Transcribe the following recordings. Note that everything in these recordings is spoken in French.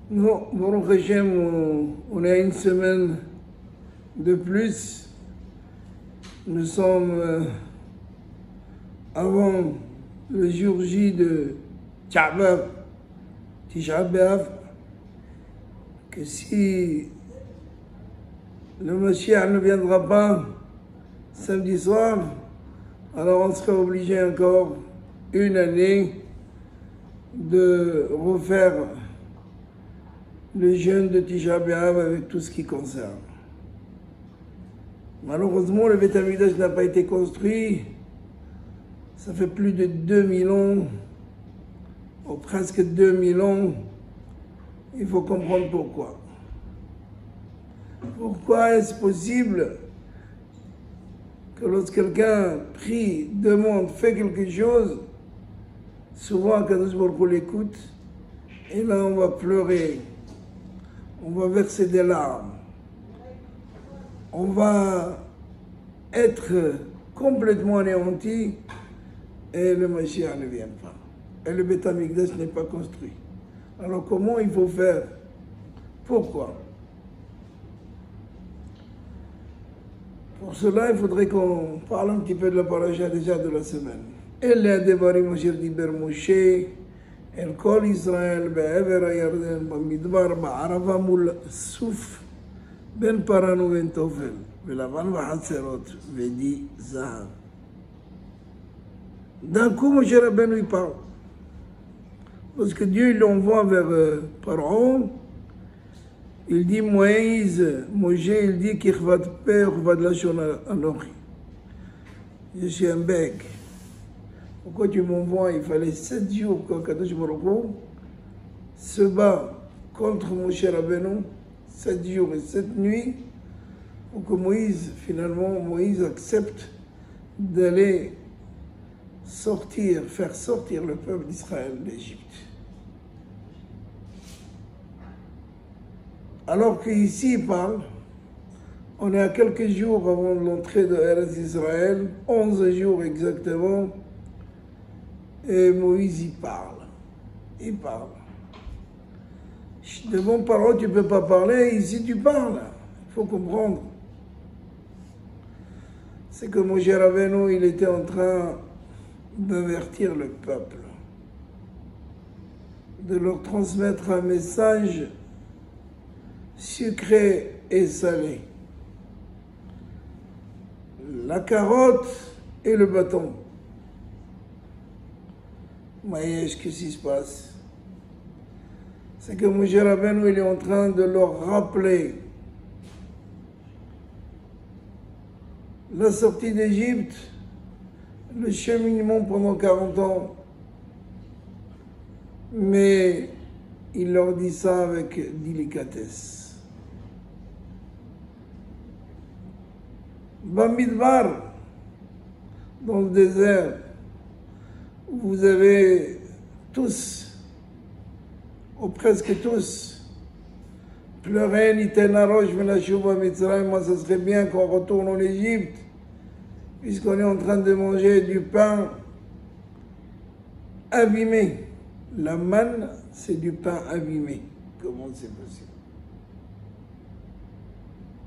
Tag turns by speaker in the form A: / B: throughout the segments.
A: Non, Baruch Hashem, on a une semaine de plus. Nous sommes avant le jour J de Tisha B'Av, que si le Mashiach ne viendra pas samedi soir, alors on sera obligé encore une année de refaire le jeûne de Tisha B'Av avec tout ce qui concerne. Malheureusement, le Beth Amikdash n'a pas été construit. Ça fait plus de 2000 ans, ou presque 2000 ans. Il faut comprendre pourquoi. Pourquoi est-ce possible que lorsque quelqu'un prie, demande, fait quelque chose, souvent Kadosh Baruch Hu l'écoute, et là on va pleurer, on va verser des larmes, on va être complètement anéanti, et le Mashiach ne vient pas. Et le Beth Amikdash n'est pas construit. Alors comment il faut faire? Pourquoi? Pour cela, il faudrait qu'on parle un petit peu de la paracha déjà de la semaine. אלה הדברים אשר דיבר משה אל כל ישראל בעבר הירדן במדבר בערבה מול סוף בין פרן ובין תופל ולבן וחצרות ודי זהב. D'un coup, Moshe Rabbeinu il parle. Parce que Dieu l'envoie vers Pharaon. Il dit Moïse, Moshe, il dit Kichvat Peh, Chvat Lashon Anochi. Je suis un bec. Pourquoi tu m'envoies? Il fallait 7 jours quand Kadosh Baruch Hu se bat contre Moshe Rabbeinu, 7 jours et 7 nuits, pour que Moïse, finalement, Moïse accepte d'aller sortir, faire sortir le peuple d'Israël d'Égypte. Alors qu'ici, il parle, on est à quelques jours avant l'entrée de Eretz Israël, 11 jours exactement, et Moïse, il parle. Il parle. Devant Pharaon, tu ne peux pas parler, ici tu parles. Il faut comprendre. C'est que Moshe Rabbeinu, il était en train d'avertir le peuple, de leur transmettre un message sucré et salé. La carotte et le bâton. Maïesh, qu'est-ce qui se passe? C'est que Moshe Rabbeinu, il est en train de leur rappeler la sortie d'Égypte, le cheminement pendant 40 ans. Mais il leur dit ça avec délicatesse. Bamidbar, dans le désert, vous avez tous, ou presque tous, pleuré, Nitenarosh, Menashuva, Mitzrayim, moi ça serait bien qu'on retourne en Égypte, puisqu'on est en train de manger du pain abîmé. La manne, c'est du pain abîmé. Comment c'est possible?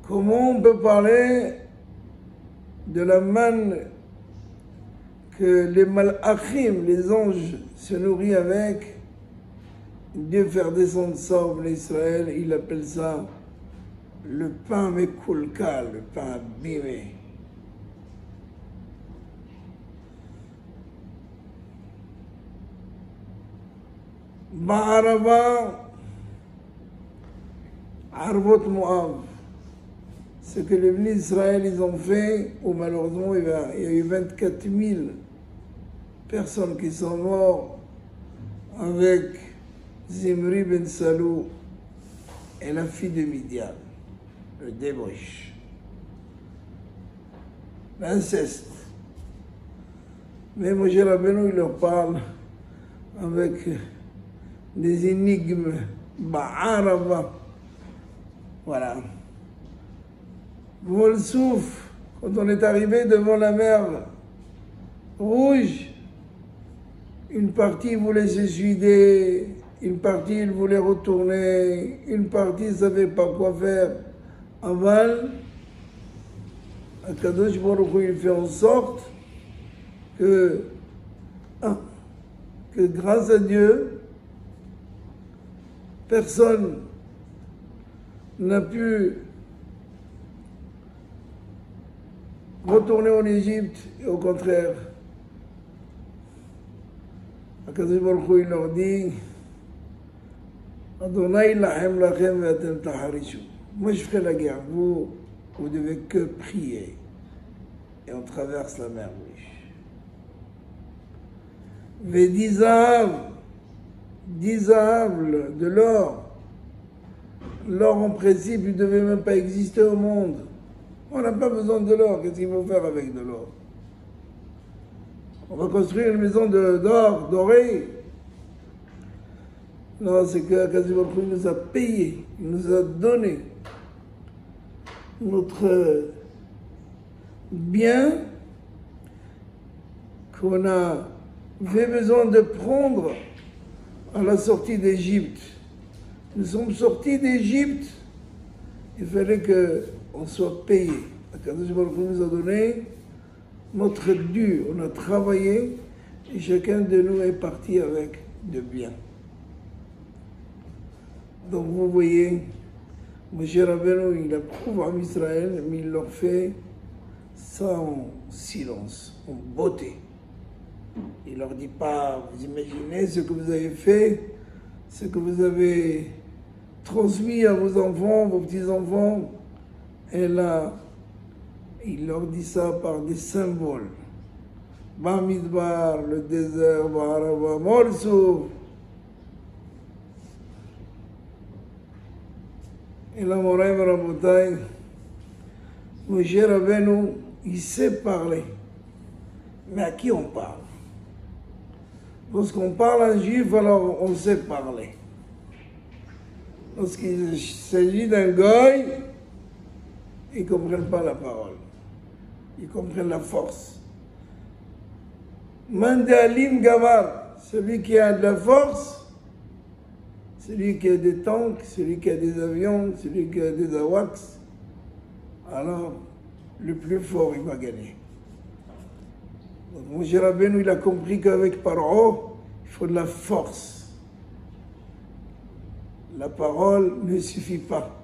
A: Comment on peut parler de la manne que les malachim, les anges, se nourrissent avec? Dieu faire descendre ça en Israël, il appelle ça le pain mekulka, le pain abîmé. Ba'arava, Arvot Moab, ce que les venus d'Israël ils ont fait, où malheureusement il y a eu 24 000 personnes qui sont mortes avec Zimri ben Salou et la fille de Midian, le débauche, l'inceste. Mais Moshe Rabbeinu il leur parle avec des énigmes, Ba'arava, voilà. Volsouf, Quand on est arrivé devant la mer Rouge, une partie voulait se suicider, une partie il voulait retourner, une partie ne savait pas quoi faire. Aval, Akadosh Baruch Hu, il fait en sorte que grâce à Dieu, personne n'a pu retourner en Égypte, et au contraire, Akadosh Baruch Hu, il leur dit Adonai lahem lachem ve'atem taharishu. Moi je ferai la guerre, vous devez que prier. Et on traverse la mer Rouge. Ve'dizahav, de l'or. L'or en principe, il ne devait même pas exister au monde. On n'a pas besoin de l'or, qu'est-ce qu'il faut faire avec de l'or? On va construire une maison d'or, dorée. Non, c'est que Akadosh Baruch Hu nous a payé, il nous a donné notre bien qu'on avait besoin de prendre à la sortie d'Égypte. Nous sommes sortis d'Égypte, il fallait qu'on soit payé. Akadosh Baruch Hu nous a donné notre dû, on a travaillé et chacun de nous est parti avec de bien. Donc vous voyez, Moshe Rabbeinu, il approuve en Israël, mais il leur fait ça en silence, en beauté. Il ne leur dit pas, vous imaginez ce que vous avez fait, ce que vous avez transmis à vos enfants, vos petits-enfants. Et là, il leur dit ça par des symboles. Bamidbar, le désert, Barava, Morsou. Et là, mon rêve, Rabotai, Moshe Rabbeinu, il sait parler. Mais à qui on parle? Lorsqu'on parle à un juif, alors on sait parler. Lorsqu'il s'agit d'un goy, ils ne comprennent pas la parole. Ils comprennent la force. Mandalim Gavar, celui qui a de la force, celui qui a des tanks, celui qui a des avions, celui qui a des AWACS, alors le plus fort, il va gagner. Donc, Moshe Rabbeinu, il a compris qu'avec Paro, il faut de la force. La parole ne suffit pas.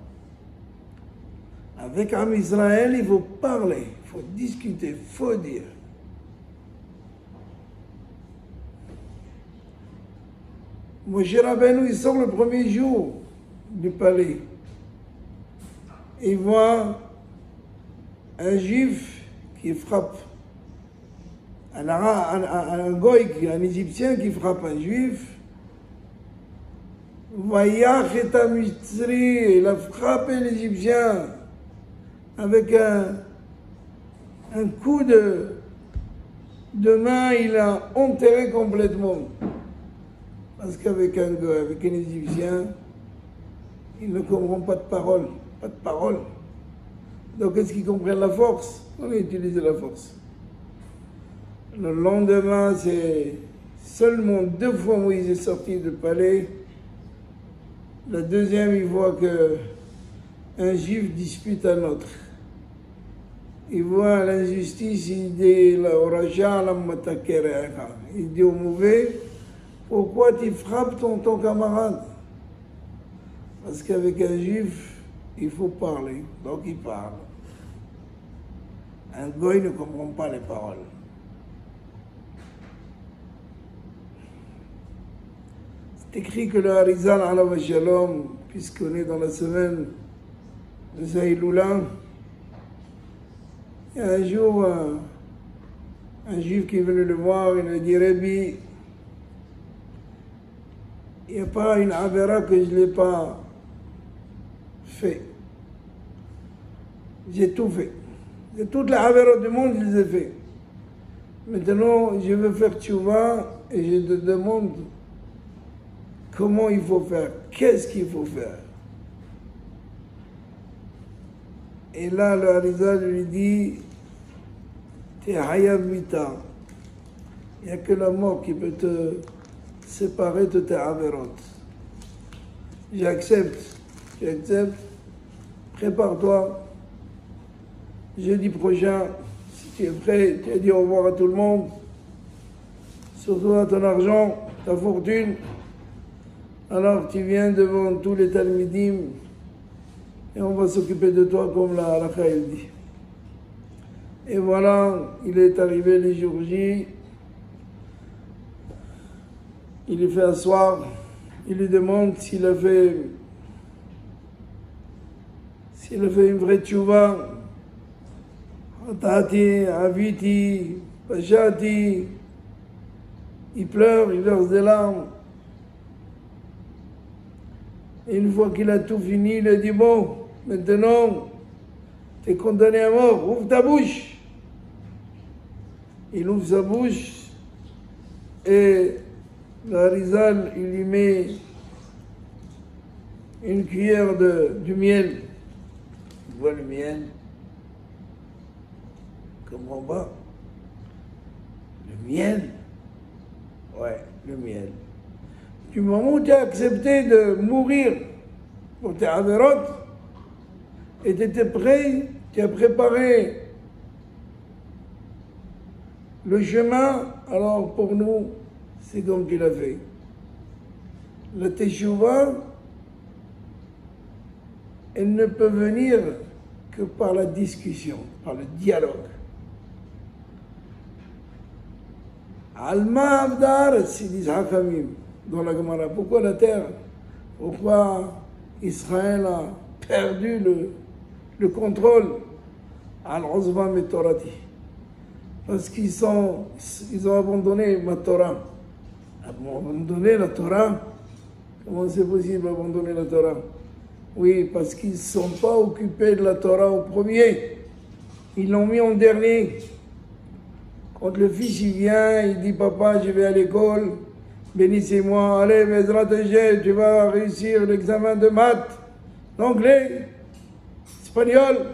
A: Avec Am Israël, il faut parler, il faut discuter, il faut dire. Moshe Rabbeinu, il sort le premier jour du palais. Il voit un juif qui frappe, un goy, un égyptien qui frappe un juif. Vayach et Amitzri, il a frappé l'égyptien avec un coup de main, il a enterré complètement. Parce qu'avec un goy, avec un égyptien, il ne comprend pas de parole, pas de parole. Donc est-ce qu'ils comprennent la force? On a utilisé la force. Le lendemain, c'est seulement 2 fois Moïse est sorti du palais. La deuxième, il voit qu'un juif dispute un autre. Il voit l'injustice, il dit au mauvais, pourquoi tu frappes ton camarade? Parce qu'avec un juif, il faut parler, donc il parle. Un goy ne comprend pas les paroles. C'est écrit que le Harizal Alav Shalom, puisqu'on est dans la semaine de Zaïloula, il y a un jour un juif qui est venu le voir, il a dit Rabbi, il n'y a pas une avera que je ne l'ai pas fait. J'ai tout fait. Et toutes les avera du monde, je les ai fait. Maintenant, je veux faire tchouva et je te demande comment il faut faire, qu'est-ce qu'il faut faire. Et là, le Harizal lui dit, tu es Hayav Mita. Il n'y a que la mort qui peut te séparer de tes Averot. J'accepte. Prépare-toi. Jeudi prochain, si tu es prêt, tu as dit au revoir à tout le monde. Surtout à ton argent, ta fortune. Alors tu viens devant tous les Talmidim et on va s'occuper de toi comme la halakha elle dit. Et voilà, il est arrivé les jours J. Il est fait asseoir. Il lui demande s'il a fait une vraie tchouva. Atati, Aviti, Pachati. Il pleure, il verse des larmes. Et une fois qu'il a tout fini, il a dit, bon, maintenant, tu es condamné à mort, ouvre ta bouche. Il ouvre sa bouche et le Harizal, il lui met une cuillère du miel. Tu vois le miel? Comme en bas. Le miel? Ouais, le miel. Du moment où tu as accepté de mourir pour tes avérotes, et tu étais prêt, tu as préparé le chemin, alors pour nous, c'est comme tu l'as fait. La teshuva, elle ne peut venir que par la discussion, par le dialogue. Alma Avdar, c'est dit Hakamim dans la Gemara. Pourquoi la terre? Pourquoi Israël a perdu le contrôle? Al-Uzma Metorati. Parce qu'ils ont abandonné ma Torah. Abandonné la Torah? Comment c'est possible d'abandonner la Torah? Oui, parce qu'ils ne sont pas occupés de la Torah au premier. Ils l'ont mis en dernier. Quand le fils il vient, il dit papa, je vais à l'école, bénissez-moi, allez, Bezrat Hashem, tu vas réussir l'examen de maths, d'anglais, espagnol,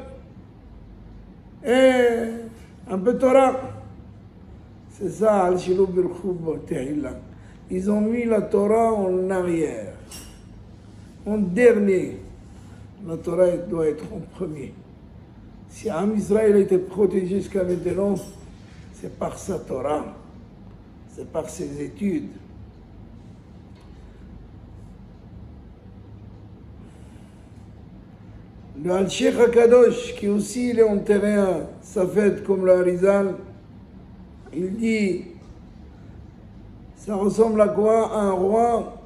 A: et un peu Torah. C'est ça, Al-Shilou Birchoub Tehillah. Ils ont mis la Torah en arrière, en dernier. La Torah doit être en premier. Si Am Israël a été protégé jusqu'à maintenant, c'est par sa Torah, c'est par ses études. Le Al-Sheikh HaKadosh, qui aussi il est enterré à sa fête comme le Harizal, il dit, ça ressemble à quoi? À un roi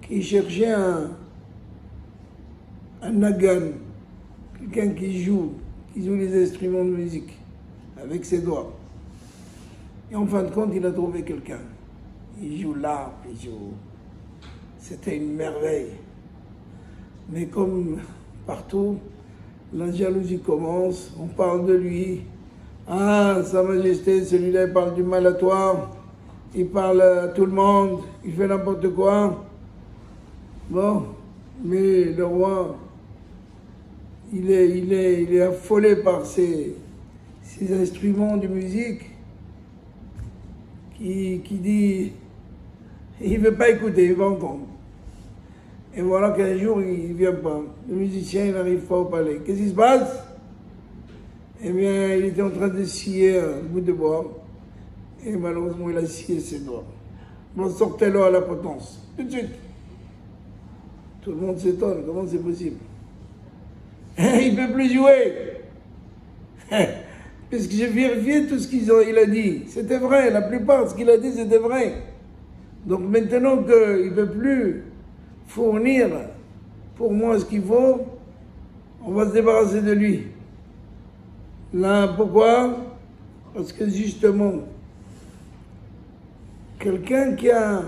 A: qui cherchait un nagan, quelqu'un qui joue les instruments de musique avec ses doigts. Et en fin de compte, il a trouvé quelqu'un. Il joue l'harpe, il joue. C'était une merveille. Mais comme partout, la jalousie commence, on parle de lui. Ah, Sa Majesté, celui-là, il parle du mal à toi. Il parle à tout le monde, il fait n'importe quoi. Bon, mais le roi, il est affolé par ces instruments de musique. Qui dit, il ne veut pas écouter, il va entendre. Et voilà qu'un jour, il ne vient pas. Le musicien, il n'arrive pas au palais. Qu'est-ce qui se passe? Eh bien, il était en train de scier un bout de bois. Et malheureusement, il a scié ses doigts. Bon, sortez-le à la potence. Tout de suite. Tout le monde s'étonne. Comment c'est possible? Il ne peut plus jouer. Parce que j'ai vérifié tout ce qu'il a dit. C'était vrai, la plupart de ce qu'il a dit, c'était vrai. Donc maintenant qu'il ne peut plus fournir pour moi ce qu'il faut, on va se débarrasser de lui. Là, pourquoi? Parce que justement, quelqu'un qui a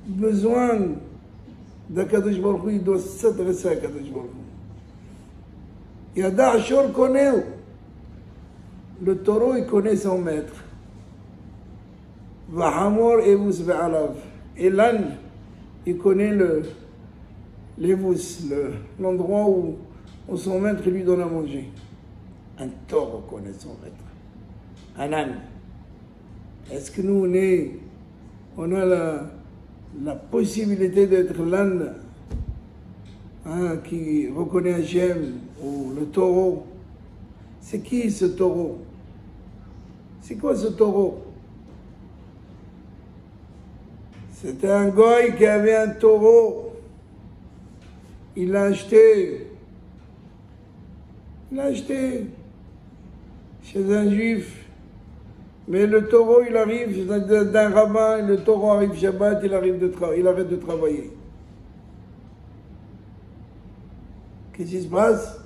A: besoin d'Akadosh Baruch Hu, il doit s'adresser à Akadosh Baruch Hu. Yada Ashor Koneu. Le taureau, il connaît son maître. Vahamor evus ve'alav. Et l'âne, il connaît l'evus, l'endroit où son maître lui donne à manger. Un taureau connaît son maître. Hanan, est-ce que nous, on a la possibilité d'être l'âne qui reconnaît Hachem, ou le taureau? C'est qui ce taureau? C'est quoi ce taureau? C'était un goy qui avait un taureau. Il l'a acheté. Il l'a acheté chez un juif. Mais le taureau, il arrive d'un rabbin, et le taureau arrive Shabbat, il arrête de travailler. Qu'est-ce qui se passe?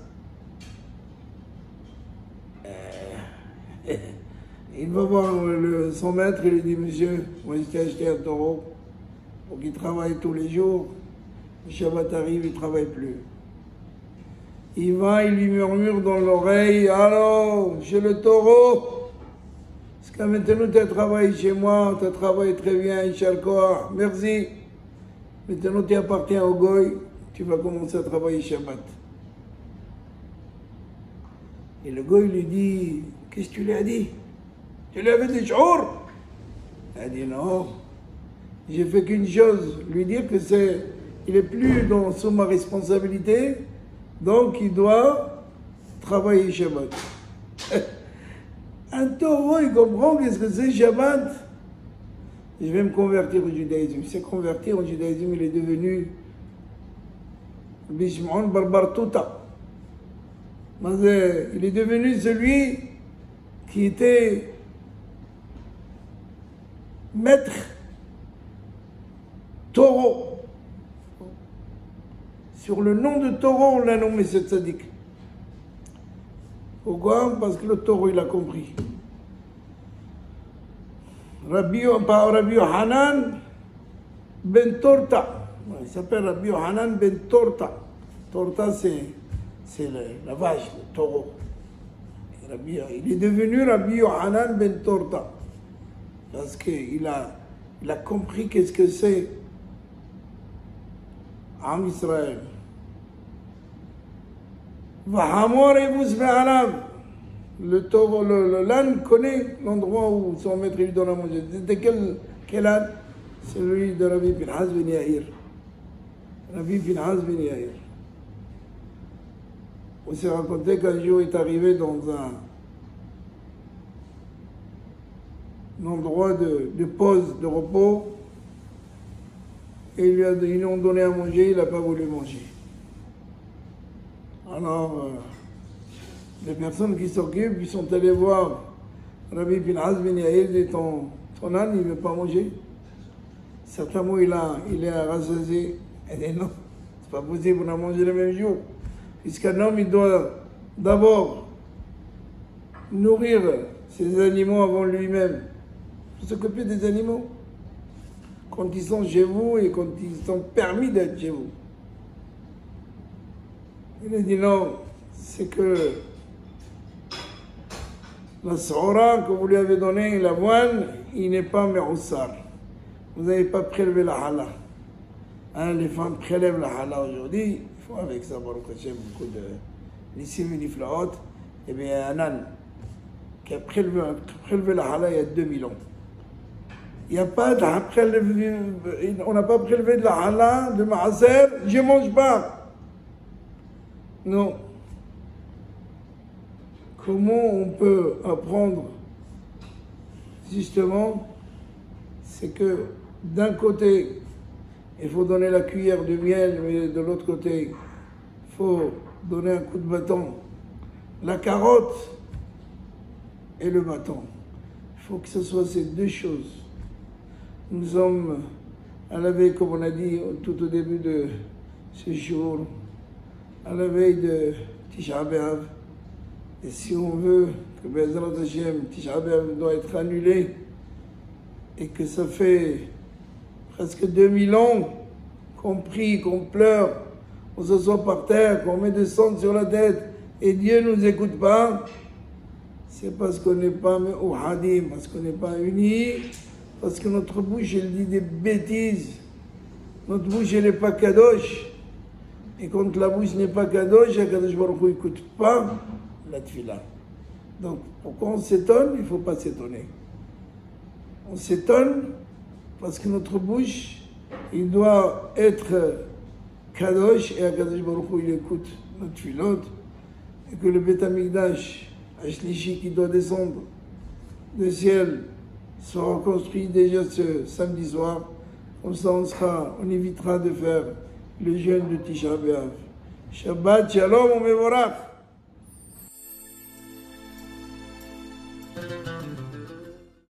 A: Il va voir son maître, il lui dit, monsieur, moi je t'ai acheté un taureau pour qu'il travaille tous les jours. Le Shabbat arrive, il ne travaille plus. Il va, il lui murmure dans l'oreille, alors, j'ai le taureau. Parce que maintenant tu as travaillé chez moi, tu as travaillé très bien, Ishalkoah, merci. Maintenant tu appartiens au goy, tu vas commencer à travailler Shabbat. Et le goy lui dit, qu'est-ce que tu lui as dit? Tu lui avais dit jour? Il a dit non, j'ai fait qu'une chose, lui dire que il est plus sous ma responsabilité, donc il doit travailler Shabbat. Un taureau, il comprend qu'est-ce que c'est Shabbat. Je vais me convertir au judaïsme. Il s'est converti au judaïsme, il est devenu Bishmon Barbartuta. Il est devenu celui qui était maître taureau. Sur le nom de taureau, on l'a nommé ce tzaddik. Pourquoi? Parce que le taureau, il a compris. Rabbi Yohanan ben Torta. Il s'appelle Rabbi Yohanan ben Torta. Torta, c'est la vache, le taureau. Il est devenu Rabbi Yohanan ben Torta. Parce qu'il a compris qu'est-ce que c'est Am Israël. Le taureau, l'âne connaît l'endroit où son maître lui donne à manger. C'était quel âne? C'est celui de Rabbi Pinhas ben Yair. Rabbi Pinhas ben Yair. On s'est raconté qu'un jour il est arrivé dans un endroit de pause, de repos, et ils lui ont donné à manger, il n'a pas voulu manger. Alors, les personnes qui s'occupent, ils sont allés voir Rabbi Pinhas ben Yair, dit ton âne, il ne veut pas manger. Certainement, il est rassasié. Elle dit non, c'est pas possible, on a mangé le même jour. Puisqu'un homme, il doit d'abord nourrir ses animaux avant lui-même. Il faut s'occuper des animaux quand ils sont chez vous et quand ils sont permis d'être chez vous. Il a dit non, c'est que la sora que vous lui avez donnée, l'avoine, il n'est pas meroussar. Vous n'avez pas prélevé la hala. Les femmes prélèvent la hala aujourd'hui. Il faut avec ça, Baruch Hashem, beaucoup de nissim et niflaot. Eh bien, un âne qui a prélevé la hala il y a 2000 ans. Il n'y a pas on n'a pas prélevé de la hala, de maaser, je ne mange pas. Non. Comment on peut apprendre? Justement, c'est que d'un côté, il faut donner la cuillère de miel, mais de l'autre côté, il faut donner un coup de bâton. La carotte et le bâton. Il faut que ce soit ces deux choses. Nous sommes à la veille, comme on a dit tout au début de ce jour, à la veille de Tisha B'Av. Et si on veut que Be'ezrat Hashem, Tisha B'Av doit être annulé, et que ça fait presque 2000 ans qu'on prie, qu'on pleure, qu'on s'assoit par terre, qu'on met des cendres sur la tête, et Dieu ne nous écoute pas, c'est parce qu'on n'est pas ouhadim, parce qu'on n'est pas unis, parce que notre bouche, elle dit des bêtises. Notre bouche, elle n'est pas kadosh. Et quand la bouche n'est pas kadosh, Kadosh Baruch Hu n'écoute pas la tefila. Donc, pourquoi on s'étonne? Il ne faut pas s'étonner. On s'étonne parce que notre bouche, il doit être kadosh, et Akadosh Baruch Hu, il écoute notre filote, et que le Beth Amikdash, Ashlishi, qui doit descendre du ciel, sera construit déjà ce samedi soir. Comme ça, on évitera de faire le jeûne de Tisha B'Av. Shabbat Shalom, on Mevorach.